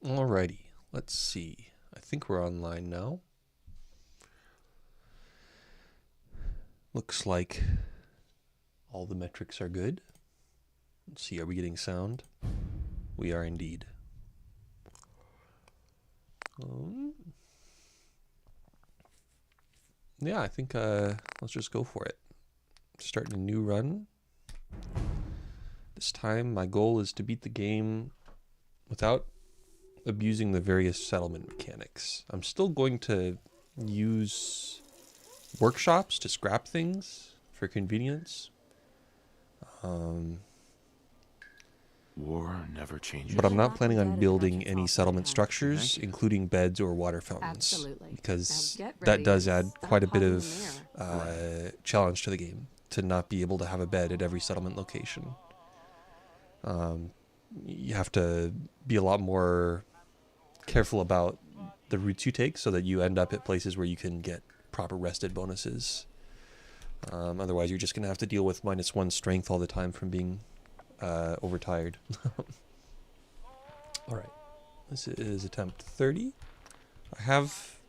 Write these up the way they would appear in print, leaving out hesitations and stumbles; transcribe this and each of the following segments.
Alrighty, let's see. I think we're online now. Looks like all the metrics are good. Let's see, are we getting sound? We are indeed. Yeah, I think let's just go for it. Starting a new run. This time my goal is to beat the game without abusing the various settlement mechanics. I'm still going to use workshops to scrap things for convenience. War never changes. But I'm not planning on building any settlement structures, including beds or water fountains. Absolutely. Because That that does add quite a bit of challenge to the game, to not be able to have a bed at every settlement location. You have to be a lot more careful about the routes you take so that you end up at places where you can get proper rested bonuses. Otherwise, you're just going to have to deal with -1 strength all the time from being overtired. Alright, this is attempt 30. I have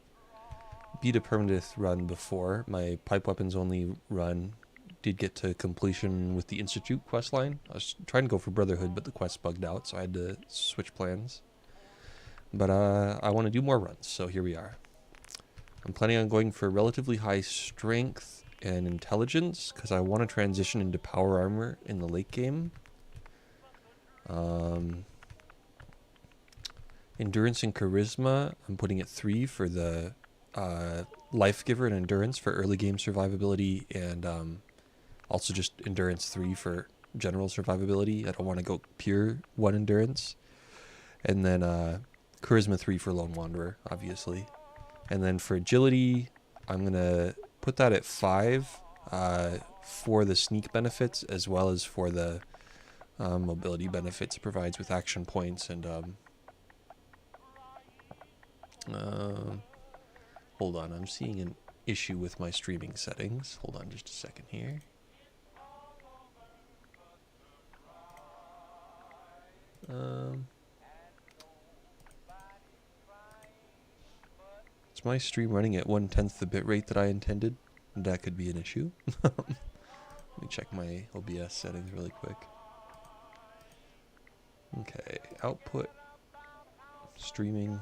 beat a Permadeath run before. My pipe weapons only run did get to completion with the Institute quest line. I was trying to go for Brotherhood, but the quest bugged out, so I had to switch plans. But I want to do more runs, so here we are. I'm planning on going for relatively high strength and intelligence, because I want to transition into power armor in the late game. Endurance and charisma, I'm putting at 3 for the life giver and endurance for early game survivability, and also just endurance 3 for general survivability. I don't want to go pure 1 endurance. And then charisma 3 for lone wanderer, obviously. And then for agility, I'm going to put that at 5 for the sneak benefits, as well as for the mobility benefits it provides with action points and hold on, I'm seeing an issue with my streaming settings. Hold on just a second here. Is my stream running at 1/10 the bitrate that I intended? That could be an issue. Let me check my OBS settings really quick. Okay, output, streaming,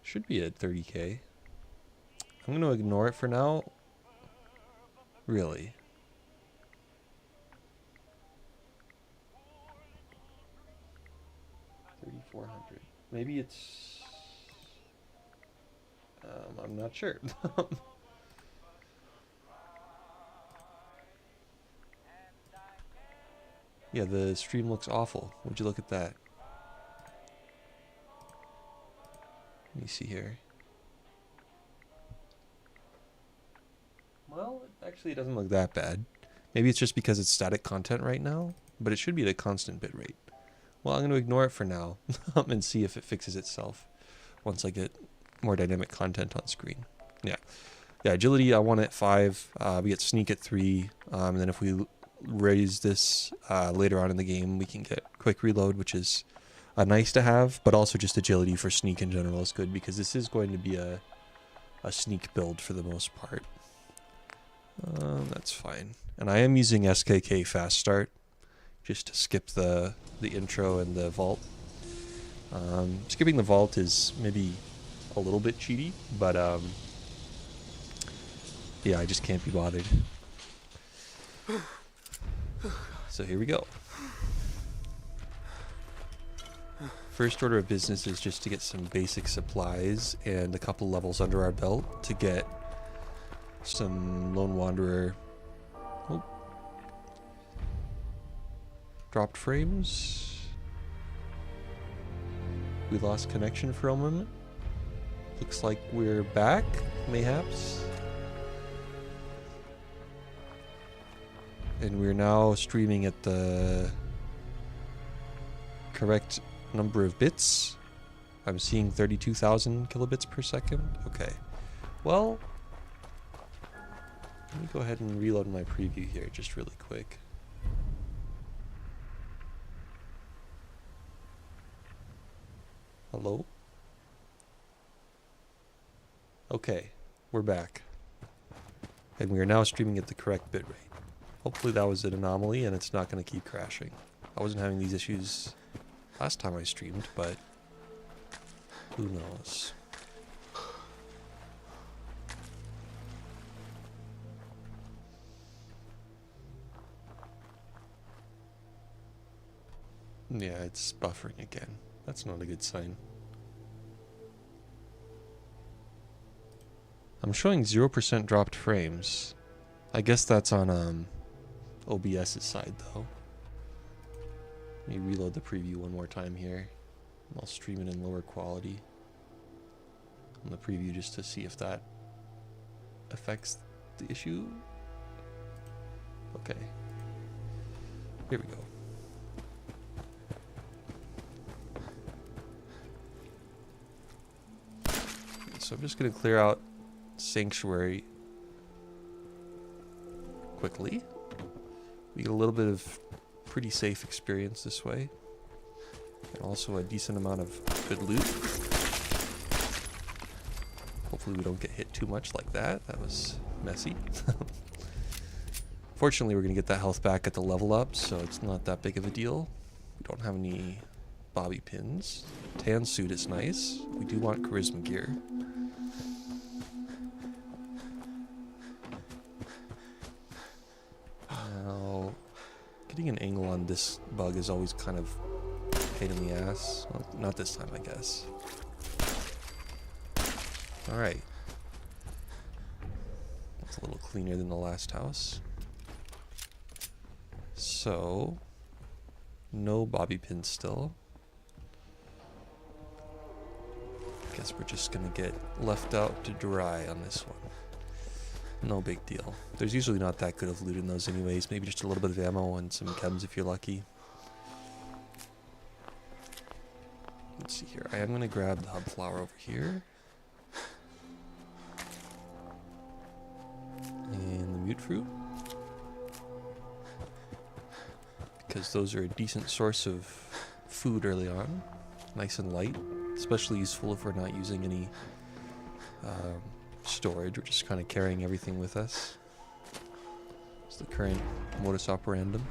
should be at 30K. I'm going to ignore it for now. Really? $3,400. Maybe it's... I'm not sure. Yeah, the stream looks awful. Would you look at that? Let me see here. Well, actually it doesn't look that bad. Maybe it's just because it's static content right now, but it should be at a constant bitrate. Well, I'm going to ignore it for now and see if it fixes itself once I get more dynamic content on screen. Yeah, agility I want at 5. We get sneak at 3, and then if we raise this later on in the game, we can get quick reload, which is nice to have, but also just agility for sneak in general is good, because this is going to be a sneak build for the most part. That's fine. And I am using SKK fast start just to skip the intro and the vault. Skipping the vault is maybe a little bit cheaty, but yeah, I just can't be bothered. So here we go. First order of business is just to get some basic supplies and a couple levels under our belt to get some lone wanderer. Oh. Dropped frames. We lost connection for a moment. Looks like we're back, mayhaps. And we're now streaming at the correct number of bits. I'm seeing 32,000 kilobits per second. Okay. Well, let me go ahead and reload my preview here just really quick. Hello? Okay, we're back. And we are now streaming at the correct bitrate. Hopefully that was an anomaly and it's not going to keep crashing. I wasn't having these issues last time I streamed, but who knows. Yeah, it's buffering again. That's not a good sign. I'm showing 0% dropped frames. I guess that's on OBS's side though. Let me reload the preview one more time here. I'll stream it in lower quality on the preview just to see if that affects the issue. Okay. Here we go. So I'm just going to clear out Sanctuary quickly. We get a little bit of pretty safe experience this way. And also a decent amount of good loot. Hopefully we don't get hit too much like that. That was messy. Fortunately, we're going to get that health back at the level up, so it's not that big of a deal. We don't have any bobby pins. Tan suit is nice. We do want charisma gear. Now, getting an angle on this bug is always kind of a pain in the ass. Well, not this time, I guess. Alright. That's a little cleaner than the last house. So, no bobby pins still. Guess we're just gonna get left out to dry on this one. No big deal. There's usually not that good of loot in those anyways. Maybe just a little bit of ammo and some chems if you're lucky. Let's see here. I am gonna grab the hub flower over here. And the mute fruit. Because those are a decent source of food early on. Nice and light. Especially useful if we're not using any storage. We're just kind of carrying everything with us. It's the current modus operandum.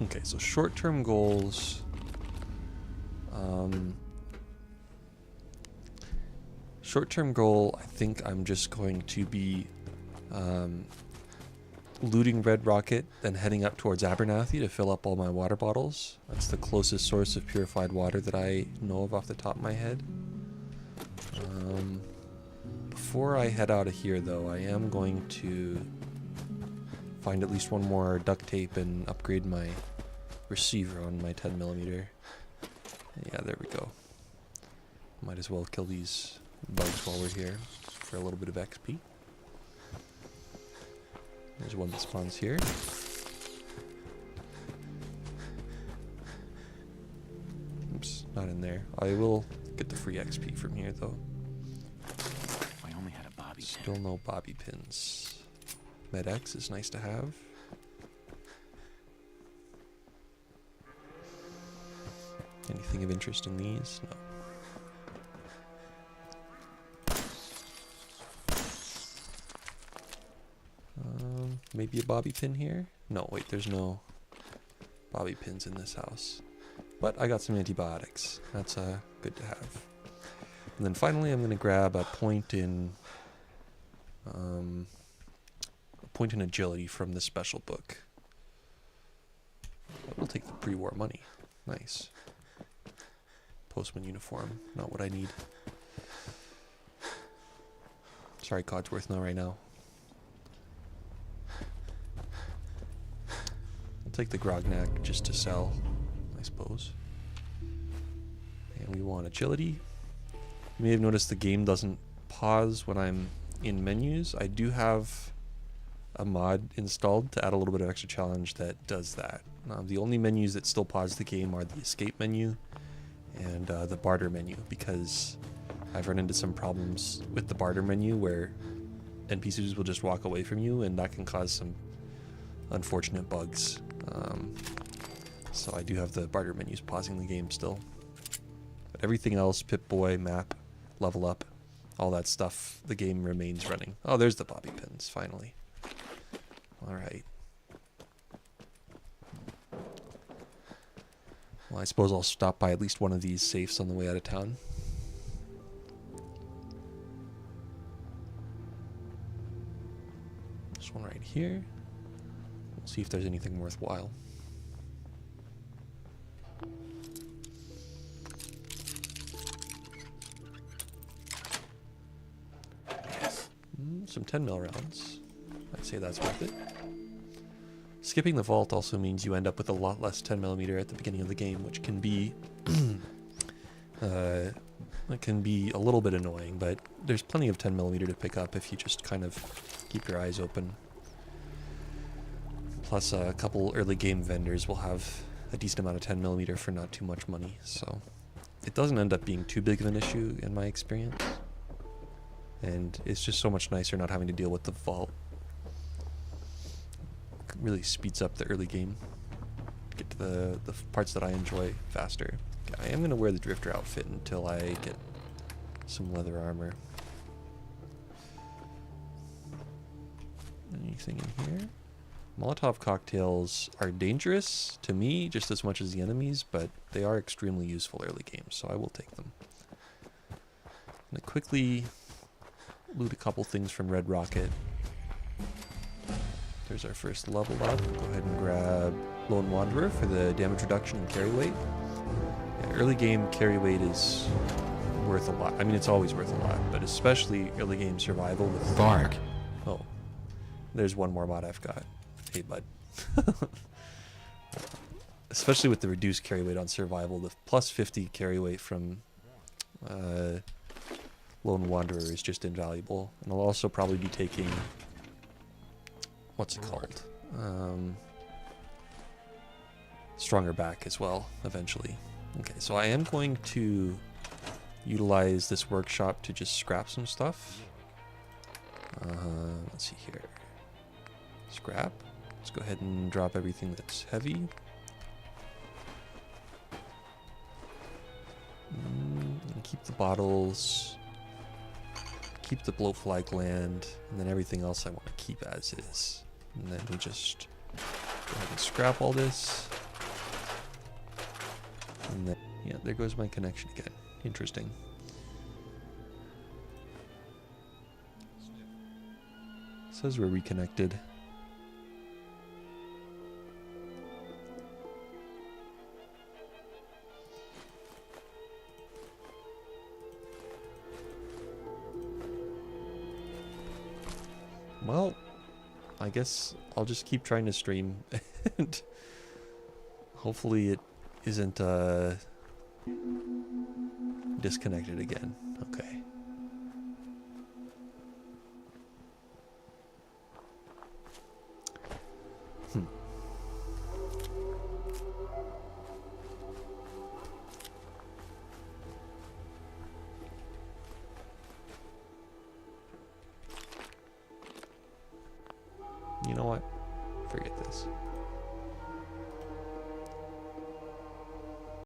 Okay, so short-term goals. Short-term goal, I think I'm just going to be looting Red Rocket, then heading up towards Abernathy to fill up all my water bottles. That's the closest source of purified water that I know of off the top of my head. Before I head out of here, though, I am going to find at least one more duct tape and upgrade my receiver on my 10mm. Yeah, there we go. Might as well kill these bugs while we're here for a little bit of XP. There's one that spawns here. Oops, not in there. I will get the free XP from here though. I only had a bobby pin. Still no bobby pins. MedX is nice to have. Anything of interest in these? No. Maybe a bobby pin here? No, wait, there's no bobby pins in this house. But I got some antibiotics. That's good to have. And then finally I'm going to grab a point in agility from the special book. We'll take the pre-war money. Nice. Postman uniform, not what I need. Sorry, Codsworth, no right now. I'll take the Grognak just to sell, I suppose. And we want agility. You may have noticed the game doesn't pause when I'm in menus. I do have a mod installed to add a little bit of extra challenge that does that. The only menus that still pause the game are the escape menu and the barter menu, because I've run into some problems with the barter menu where NPCs will just walk away from you, and that can cause some unfortunate bugs. So I do have the barter menus pausing the game still. But everything else, Pip-Boy, map, level up, all that stuff, the game remains running. Oh, there's the bobby pins, finally. Alright. Well, I suppose I'll stop by at least one of these safes on the way out of town. This one right here. We'll see if there's anything worthwhile. Some 10 mil rounds. I'd say that's worth it. Skipping the vault also means you end up with a lot less 10mm at the beginning of the game, which can be it can be a little bit annoying, but there's plenty of 10mm to pick up if you just kind of keep your eyes open. Plus a couple early game vendors will have a decent amount of 10mm for not too much money, so it doesn't end up being too big of an issue in my experience. And it's just so much nicer not having to deal with the vault. It really speeds up the early game. Get to the parts that I enjoy faster. I am going to wear the Drifter outfit until I get some leather armor. Anything in here? Molotov cocktails are dangerous to me just as much as the enemies, but they are extremely useful early game, so I will take them. I'm going to quickly loot a couple things from Red Rocket. There's our first level up. Go ahead and grab Lone Wanderer for the damage reduction and carry weight. Yeah, early game carry weight is worth a lot. I mean, it's always worth a lot, but especially early game survival with Bark. Oh, there's one more mod I've got. Hey, bud. Especially with the reduced carry weight on survival, the plus 50 carry weight from Lone Wanderer is just invaluable. And I'll also probably be taking, what's it called? Stronger Back as well, eventually. Okay, so I am going to utilize this workshop to just scrap some stuff. Let's see here. Scrap. Let's go ahead and drop everything that's heavy. And keep the bottles. Keep the blowfly gland, and then everything else I want to keep as is. And then we just go ahead and scrap all this. And then, yeah, there goes my connection again. Interesting. It says we're reconnected. Well, I guess I'll just keep trying to stream and hopefully it isn't disconnected again. Okay. You know what? Forget this.